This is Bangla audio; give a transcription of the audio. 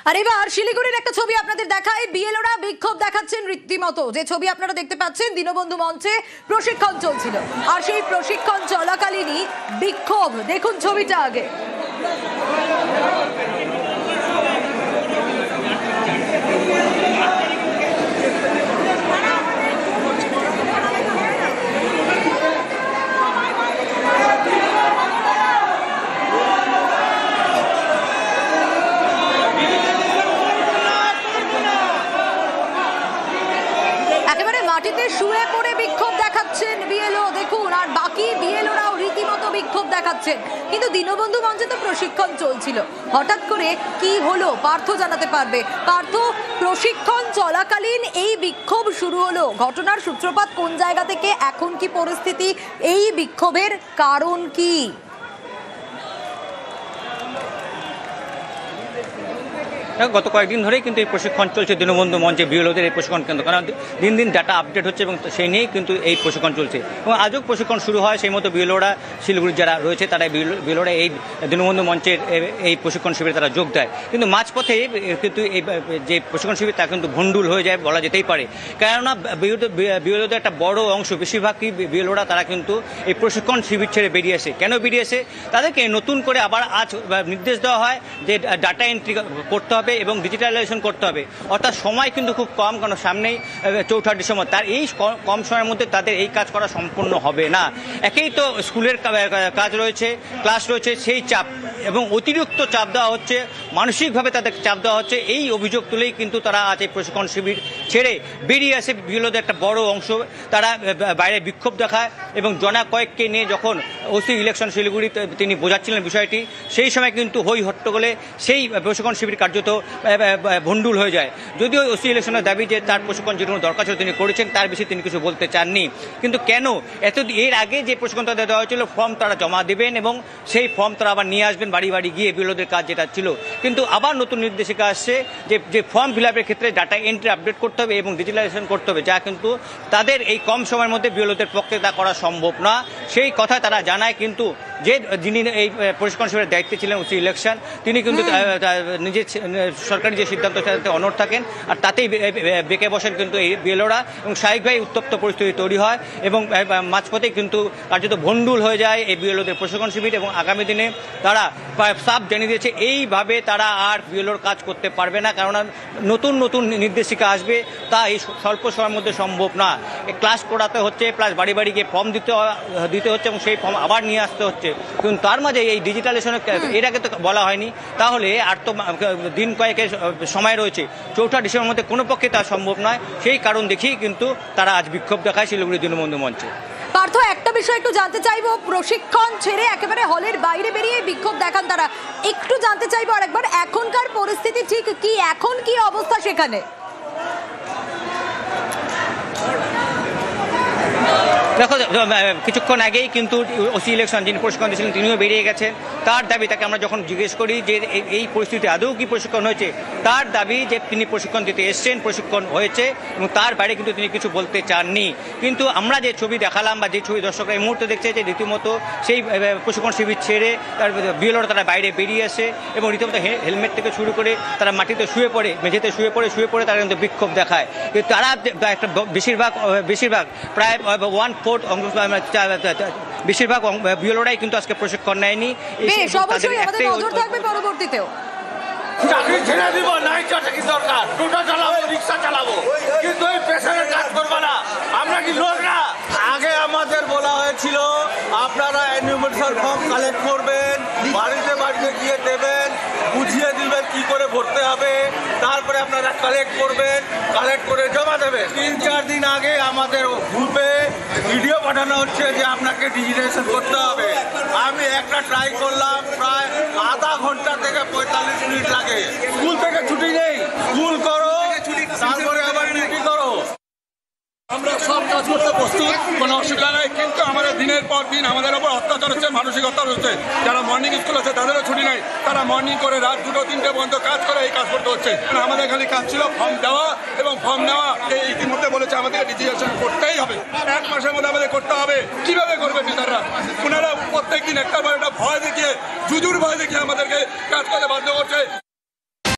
আর এবার শিলিগুড়ির একটা ছবি আপনাদের দেখায়। বিএলওরা বিক্ষোভ দেখাচ্ছেন রীতিমতো। যে ছবি আপনারা দেখতে পাচ্ছেন, দীনবন্ধু মঞ্চে প্রশিক্ষণ চলছিল, আর সেই প্রশিক্ষণ চলাকালীনই বিক্ষোভ। দেখুন ছবিটা আগে। মাটিতে শুয়ে পড়ে বিক্ষোভ দেখাচ্ছেন বিএলও, দেখুন। আর বাকি বিএলওরাও রীতিমতো বিক্ষোভ দেখাচ্ছেন। কিন্তু দীনবন্ধু মঞ্চে তো প্রশিক্ষণ চলছিল, হঠাৎ করে কি হলো পার্থ জানাতে পারবে। পার্থ, প্রশিক্ষণ চলাকালীন এই বিক্ষোভ শুরু হলো, ঘটনার সূত্রপাত কোন জায়গা থেকে, এখন কি পরিস্থিতি, এই বিক্ষোভের কারণ কি? গত কয়েকদিন ধরেই কিন্তু এই প্রশিক্ষণ চলছে দীনবন্ধু মঞ্চে বিএলওদের এই প্রশিক্ষণ কেন্দ্র, কারণ দিন দিন ডাটা আপডেট হচ্ছে এবং সেই নিয়েই কিন্তু এই প্রশিক্ষণ চলছে। এবং আজও প্রশিক্ষণ শুরু হয়, সেই মতো বিএলওরা শিলিগুড়ির যারা রয়েছে তারা বিএলওরা এই দীনবন্ধু মঞ্চের এই প্রশিক্ষণ শিবিরে তারা যোগ দেয়। কিন্তু মাঝপথে কিন্তু এই যে প্রশিক্ষণ শিবির তা কিন্তু ভণ্ডুল হয়ে যায় বলা যেতেই পারে। কেননা বিএলওদের একটা বড় অংশ, বেশিরভাগই বিএলওরা তারা কিন্তু এই প্রশিক্ষণ শিবির ছেড়ে বেরিয়ে আসে। কেন বেরিয়ে আসে? তাদেরকে নতুন করে আবার আজ নির্দেশ দেওয়া হয় যে ডাটা এন্ট্রি করতে হবে এবং ডিজিটালাইজেশন করতে হবে। অর্থাৎ সময় কিন্তু খুব কম, কারণ সামনেই ৪ঠা ডিসেম্বর। তার এই কম সময়ের মধ্যে তাদের এই কাজ করা সম্পূর্ণ হবে না। একেই তো স্কুলের কাজ রয়েছে, ক্লাস রয়েছে, সেই চাপ এবং অতিরিক্ত চাপ দেওয়া হচ্ছে, মানসিকভাবে তাদের চাপ দেওয়া হচ্ছে। এই অভিযোগ তুলেই কিন্তু তারা আজ এই প্রশিক্ষণ শিবির ছেড়ে বেরিয়ে আসে। বিএলওদের একটা বড় অংশ তারা বাইরে বিক্ষোভ দেখায় এবং জনা কয়েককে নিয়ে যখন ওসি ইলেকশন শিলিগুড়ি তিনি বোঝাচ্ছিলেন বিষয়টি, সেই সময় কিন্তু হই হট্টগোলে সেই প্রশিক্ষণ শিবির কার্যত ভণ্ডুল হয়ে যায়। যদিও ওসি ইলেকশনের দাবি যে তার প্রশিক্ষণ যেটুকু দরকার ছিল তিনি করেছেন, তার বেশি তিনি কিছু বলতে চাননি। কিন্তু কেন এর আগে যে প্রশিক্ষণ তাদের দেওয়া হয়েছিল, ফর্ম তারা জমা দেবেন এবং সেই ফর্ম তারা আবার নিয়ে আসবেন বাড়ি বাড়ি গিয়ে, বিএলওদের কাজ যেটা ছিল। কিন্তু আবার নতুন নির্দেশিকা আসছে যে ফর্ম ফিল আপের ক্ষেত্রে ডাটা এন্ট্রি আপডেট করতে হবে এবং ডিজিটালাইজেশন করতে হবে, যা কিন্তু তাদের এই কম সময়ের মধ্যে বিএলওদের পক্ষে তা করা সম্ভব না। সেই কথা তারা জানায়। কিন্তু যিনি এই প্রশিক্ষণ শিবিরের দায়িত্বে ছিলেন ওসি ইলেকশন, তিনি কিন্তু নিজের সরকারি যে সিদ্ধান্ত সেটাতে অনড় থাকেন, আর তাতেই বেঁকে বসেন কিন্তু এই বিএলওরা, এবং স্বাভাবিকভাবেই উত্তপ্ত পরিস্থিতি তৈরি হয় এবং মাঝপথেই কিন্তু কার্যত ভণ্ডুল হয়ে যায় এই বিএলওদের প্রশিক্ষণ শিবির। এবং আগামী দিনে তারা সাফ জানিয়ে দিয়েছে এইভাবে তারা আর বিএলওর কাজ করতে পারবে না, কারণ নতুন নতুন নির্দেশিকা আসবে, তা এই স্বল্প সময়ের মধ্যে সম্ভব না। ক্লাস করাতে হচ্ছে, প্লাস বাড়ি বাড়ি গিয়ে ফর্ম দিতে হচ্ছে এবং সেই ফর্ম আবার নিয়ে আসতে হচ্ছে। কিন্তু তার মাঝে এই ডিজিটালাইজেশনের এর আগে তো বলা হয়নি, তাহলে আর তো দিন কয়েকের সময় রয়েছে। ৪ঠা ডিসেম্বরের মধ্যে কোনো পক্ষে তা সম্ভব নয়। সেই কারণ দেখিয়ে কিন্তু তারা আজ বিক্ষোভ দেখায় শিলিগুড়ি দীনবন্ধু মঞ্চে। পার্থ, একটা বিষয় একটু জানতে চাইবো, প্রশিক্ষণ ছেড়ে একেবারে হলের বাইরে বেরিয়ে বিক্ষোভ দেখান তারা, একটু জানতে চাইবো আরেকবার এখনকার পরিস্থিতি ঠিক কি, এখন কি অবস্থা সেখানে? দেখো, কিছুক্ষণ আগেই কিন্তু ওসি ইলেকশন যিনি প্রশিক্ষণ দিয়েছিলেন তিনিও বেরিয়ে গেছেন। তার দাবি, তাকে আমরা যখন জিজ্ঞেস করি যে এই পরিস্থিতি আদৌ কি প্রশিক্ষণ হয়েছে, তার দাবি যে তিনি প্রশিক্ষণ দিতে এসছেন, প্রশিক্ষণ হয়েছে এবং তার বাইরে কিন্তু তিনি কিছু বলতে চাননি। কিন্তু আমরা যে ছবি দেখালাম বা যে ছবি দর্শকরা এই মুহূর্তে দেখছে, যে রীতিমতো সেই প্রশিক্ষণ শিবির ছেড়ে তার বিএলওরা তারা বাইরে বেরিয়ে আসে এবং রীতিমতো হেলমেট থেকে শুরু করে তারা মাটিতে শুয়ে পড়ে, মেঝেতে শুয়ে পড়ে তারা কিন্তু বিক্ষোভ দেখায়। কিন্তু তারা একটা বেশিরভাগ প্রায় 1/4 বেশিরভাগ বিএলওরাই কিন্তু আজকে প্রশিক্ষণ নেয়নি। পরবর্তীতেও চাকরি ছেড়ে দিব, নাই চাকরি দরকার, টোটো চালাবো, রিক্সা চালাবো, কিন্তু এই পেশারের কাজ করবো না। আমরা কি লোক না? আগে আমাদের বলা হয়েছিল আপনারা এনুমেরেশন ফর্ম কালেক্ট করবেন, বাড়িতে বাড়িতে গিয়ে দেবেন, বুঝিয়ে দিবেন কি করে ভরতে হবে, তারপরে আপনারা কালেক্ট করবেন, কালেক্ট করে জমা দেবেন। 3-4 দিন আগে আমাদের গ্রুপে ভিডিও পাঠানো হচ্ছে যে আপনাকে ডিজিটালাইজেশন করতে হবে। আমি একটা ট্রাই করলাম, প্রায় আধা ঘন্টা থেকে 45 মিনিট লাগে। স্কুল থেকে ছুটি নেই, স্কুল করো তারপরে আবার ডিউটি করো। আমরা সব কাজ করতে প্রস্তুত, কোনো অসুবিধা নেই। কিন্তু আমাদের দিনের পর দিন আমাদের ওপর অত্যাচার হচ্ছে, মানসিক অত্যাচার হচ্ছে। যারা মর্নিং স্কুল আছে তাদেরও ছুটি নেই, তারা মর্নিং করে রাত 2-3টে পর্যন্ত কাজ করে এই কাজ করতে হচ্ছে। আমাদের খালি কাজ ছিল ফর্ম দেওয়া এবং ফর্ম নেওয়া। এই ইতিমধ্যে বলেছে আমাদেরকে ডিজিটালাইজেশন করতেই হবে, 1 মাসের মধ্যে আমাদের করতে হবে। কিভাবে করবে টিচাররা? ওনারা প্রত্যেক দিন একটা ভয় দেখিয়ে, জুজুর ভয় দেখিয়ে আমাদেরকে কাজ করতে বাধ্য করছে।